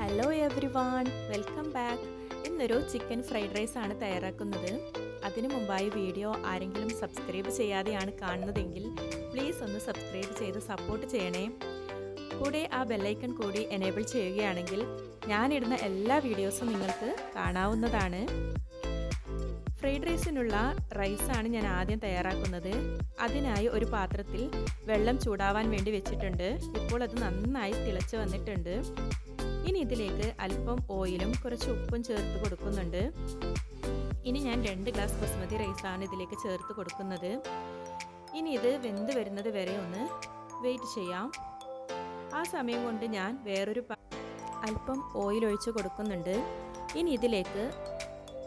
Hello everyone, welcome back. ഇന്നൊരു chicken fried rice ആണ് തയ്യാറാക്കുന്നത്. അതിനു മുമ്പായി വീഡിയോ ആരെങ്കിലും സബ്സ്ക്രൈബ് ചെയ്യാതെയാണ് കാണുന്നതെങ്കിൽ പ്ലീസ് ഒന്ന് സബ്സ്ക്രൈബ് ചെയ്ത് സപ്പോർട്ട് ചെയ്യണേ. കൂടെ ആ ബെല്ലൈക്കൺ കൂടി എനേബിൾ ചെയ്യുകയാണെങ്കിൽ ഞാനിടുന്ന എല്ലാ വീഡിയോസും നിങ്ങൾക്ക് കാണാവുന്നതാണ്. ഫ്രൈഡ് റൈസിനുള്ള റൈസാണ് ഞാൻ ആദ്യം തയ്യാറാക്കുന്നത്. അതിനായി ഒരു പാത്രത്തിൽ വെള്ളം ചൂടാവാൻ വേണ്ടി വെച്ചിട്ടുണ്ട്. ഇപ്പോൾ അത് നന്നായി തിളച്ച് വന്നിട്ടുണ്ട്. ഇനി ഇതിലേക്ക് അല്പം ഓയിലും കുറച്ച് ഉപ്പും ചേർത്ത് കൊടുക്കുന്നുണ്ട്. ഇനി ഞാൻ 2 ഗ്ലാസ് ബസ്മതി റൈസാണ് ഇതിലേക്ക് ചേർത്ത് കൊടുക്കുന്നത്. ഇനി ഇത് വെന്ത് വരുന്നത് വരെ ഒന്ന് വെയിറ്റ് ചെയ്യാം. ആ സമയം കൊണ്ട് ഞാൻ വേറൊരു അല്പം ഓയിൽ ഒഴിച്ച് കൊടുക്കുന്നുണ്ട്. ഇനി ഇതിലേക്ക്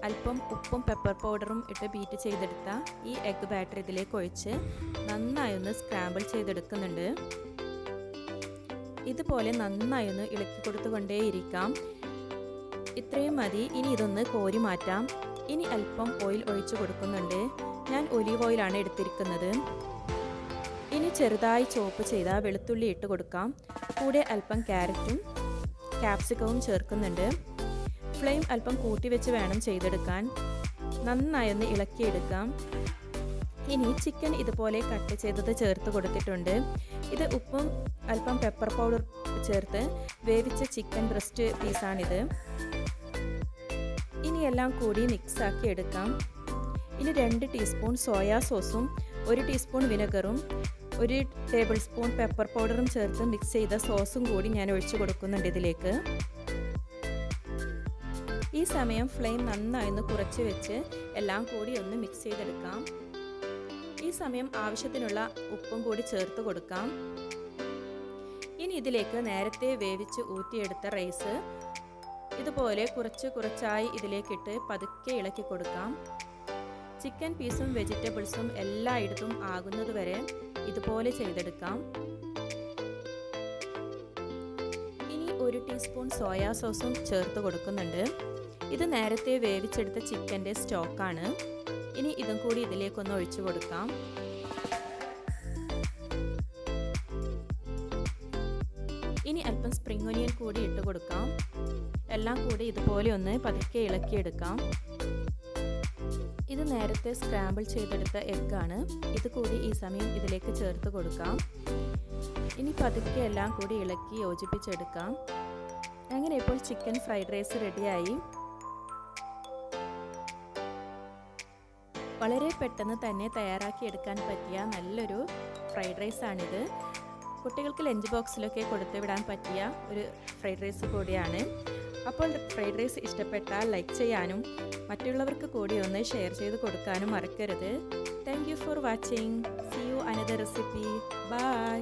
അല്പം ഉപ്പും പെപ്പർ പൗഡറും ഇട്ട് ബീറ്റ് ചെയ്തെടുത്ത ഈ എഗ്ഗ് ബാറ്റർ ഇതിലേക്ക് ഒഴിച്ച് നന്നായി ഒന്ന് സ്ക്രാമ്പിൾ ചെയ്തെടുക്കുന്നുണ്ട്. ഇതുപോലെ നന്നായി ഒന്ന് ഇളക്കി കൊടുത്തുകൊണ്ടേയിരിക്കാം. ഇത്രയും മതി. ഇനി ഇതൊന്ന് കോരി മാറ്റാം. ഇനി അല്പം ഓയിൽ ഒഴിച്ചു കൊടുക്കുന്നുണ്ട്. ഞാൻ ഒലീവ് ഓയിലാണ് എടുത്തിരിക്കുന്നത്. ഇനി ചെറുതായി ചോപ്പ് ചെയ്ത വെളുത്തുള്ളി ഇട്ട് കൊടുക്കാം. കൂടെ അല്പം ക്യാരറ്റും ക്യാപ്സിക്കവും ചേർക്കുന്നുണ്ട്. ഫ്ലെയിം അല്പം കൂട്ടി വെച്ച് വേണം ചെയ്തെടുക്കാൻ. നന്നായി ഒന്ന് ഇളക്കിയെടുക്കാം. ഇനി ചിക്കൻ ഇതുപോലെ കട്ട് ചെയ്തത് ചേർത്ത് കൊടുത്തിട്ടുണ്ട്. ഇത് ഉപ്പും അല്പം പെപ്പർ പൗഡർ ചേർത്ത് വേവിച്ച ചിക്കൻ ബ്രസ്റ്റ് പീസാണിത്. ഇനി എല്ലാം കൂടി മിക്സ് ആക്കി എടുക്കാം. ഇനി 2 ടീസ്പൂൺ സോയാ സോസും 1 ടീസ്പൂൺ വിനെഗറും 1 ടേബിൾ സ്പൂൺ പെപ്പർ പൗഡറും ചേർത്ത് മിക്സ് ചെയ്ത സോസും കൂടി ഞാൻ ഒഴിച്ചു കൊടുക്കുന്നുണ്ട് ഇതിലേക്ക്. ഈ സമയം ഫ്ലെയിം നന്നായി ഒന്ന് കുറച്ച് വെച്ച് എല്ലാം കൂടി ഒന്ന് മിക്സ് ചെയ്തെടുക്കാം. ഈ സമയം ആവശ്യത്തിനുള്ള ഉപ്പും കൂടി ചേർത്ത് കൊടുക്കാം. ഇനി ഇതിലേക്ക് നേരത്തെ വേവിച്ച് ഊറ്റിയെടുത്ത റൈസ് ഇതുപോലെ കുറച്ചായി ഇതിലേക്കിട്ട് പതുക്കെ ഇളക്കി കൊടുക്കാം. ചിക്കൻ പീസും വെജിറ്റബിൾസും എല്ലായിടത്തും ആകുന്നത് വരെ ഇതുപോലെ ചെയ്തെടുക്കാം. ഇനി 1 ടീസ്പൂൺ സോയാ സോസും ചേർത്ത് കൊടുക്കുന്നുണ്ട്. ഇത് നേരത്തെ വേവിച്ചെടുത്ത ചിക്കൻ്റെ സ്റ്റോക്കാണ്. ഇനി ഇതും കൂടി ഇതിലേക്കൊന്ന് ഒഴിച്ചു കൊടുക്കാം. ഇനി അല്പം സ്പ്രിംഗ് ഒനിയൻ കൂടി ഇട്ട് കൊടുക്കാം. എല്ലാം കൂടി ഇതുപോലെ ഒന്ന് പതുക്കെ ഇളക്കിയെടുക്കാം. ഇത് നേരത്തെ സ്ക്രാമ്പിൾ ചെയ്തെടുത്ത എഗ്ഗാണ്. ഇത് കൂടി ഈ സമയം ഇതിലേക്ക് ചേർത്ത് കൊടുക്കാം. ഇനി പതുക്കെ എല്ലാം കൂടി ഇളക്കി യോജിപ്പിച്ചെടുക്കാം. അങ്ങനെ ഇപ്പോൾ ചിക്കൻ ഫ്രൈഡ് റൈസ് റെഡിയായി. വളരെ പെട്ടെന്ന് തന്നെ തയ്യാറാക്കിയെടുക്കാൻ പറ്റിയ നല്ലൊരു ഫ്രൈഡ് റൈസാണിത്. കുട്ടികൾക്ക് ലഞ്ച് ബോക്സിലൊക്കെ കൊടുത്തു വിടാൻ പറ്റിയ ഒരു ഫ്രൈഡ് റൈസ് കൂടിയാണ്. അപ്പോൾ ഫ്രൈഡ് റൈസ് ഇഷ്ടപ്പെട്ടാൽ ലൈക്ക് ചെയ്യാനും മറ്റുള്ളവർക്ക് കൂടി ഒന്ന് ഷെയർ ചെയ്ത് കൊടുക്കാനും മറക്കരുത്. Thank you for watching. See you another recipe. By.